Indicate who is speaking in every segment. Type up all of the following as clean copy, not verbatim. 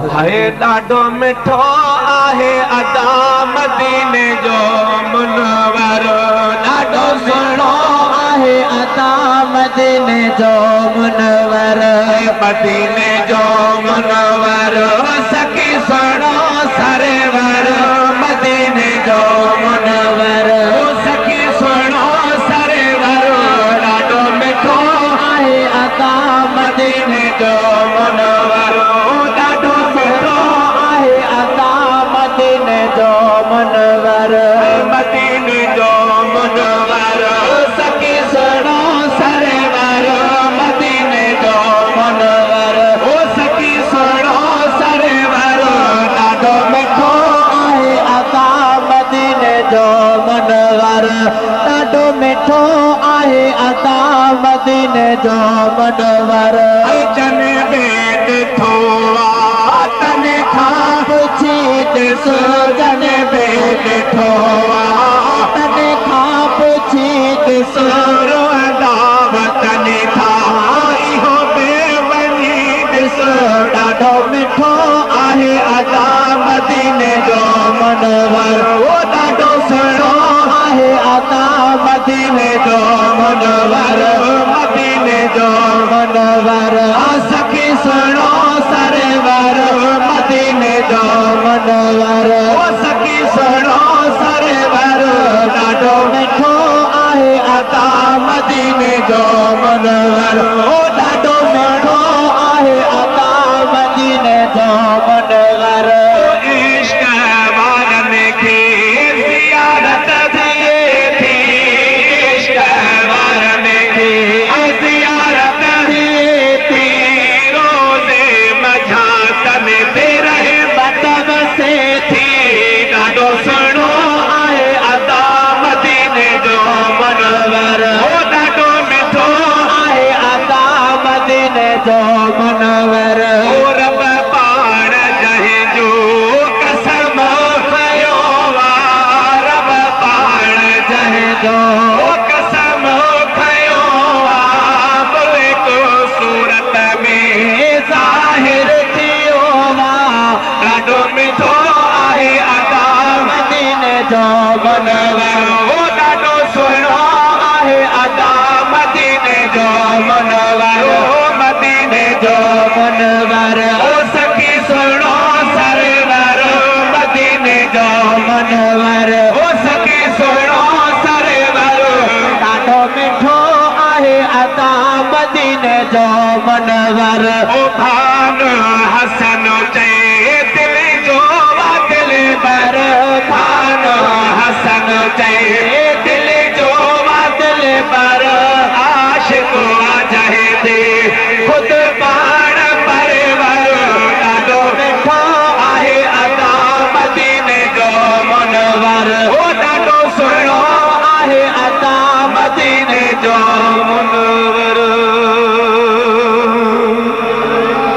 Speaker 1: हाय ॾाढो मिठो आहे अदा मदीने जो मुनवर, ॾाढो सुहिणो आहे अदा मदीने जो मुनवर, मदीने जो मुनवर सखी सुहिणो सरवर, मदीने जो मुनवर सखी सुहिणो सरवर, ॾाढो मिठो आहे अदा मदीने जो मुनवर, ॾाढो सुहिणो आहे अदा मदीने जो मुनवर, मदीने जो मुनवर सखी सुहिणो सरवर, मदीने जो मुनवर सखी सुहिणो सरवर, ॾाढो मिठो आहे अदा मदीने जो मुनवर, ॾाढो मिठो आहे अदा मदीने जो मुनवर, जने बेद थोवा तने खां पुछी ॾिसो, जने बेद थोवा तने खां पुछी ॾिसो, रोअंदा वतन था इहो बेवनी ॾिसो, ॾाढो मिठो आहे अदा मदीने जो मुनवर, ॾाढो सुहिणो आहे अदा मदीने जो मुनवर, मदीने जो मुनवर सखी सुहिणो सरवर, मदीने जो मुनवर सखी सुहिणो सरवर, ॾाढो मिठो आहे अदा मदीने जो मुनवर, ॾाढो मिठो आहे अदा मदीने जो मुनवर, इश्क वारनि खे ज़ियारत थिए थी, इश्क वारनि खे ज़ियारत थिए थी, रोज़े मझातन ते रहमत वसे थी, ॾाढो सुहिणो आहे अदा मदीने जो मुनवर, ॾाढो मिठो आहे अदा मदीने जो मुनवर, रब पाण जंहिंजो कसम खयो वा, रब पाण जंहिंजो कसम खयो वा, मुल्क सूरत में ज़ाहिर थियो वा, ॾाढो मिठो आहे अदा मदीने जो मुनवर, ॾाढो सुहिणो आहे अदा मदीने जो मुनवर, मदीने जो मुनवर सखी सुहिणो सरवर, मदीने जो मुनवर सखी सुहिणो सरवर, ॾाढो मिठो आहे अदा मदीने जो मुनवर, भान हसन चए दिल जो दिल बर, भान हसन चए दिल जो दिल बर, आशिक जहे दे खुद पाण परवर, ॾाढो मिठो आहे अदा मदीने जो मुनवर, ॾाढो सुहिणो आहे अदा मदीने जो मुनवर।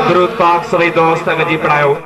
Speaker 1: दुरूद पाक सभई दोस्त जी पढ़ायो।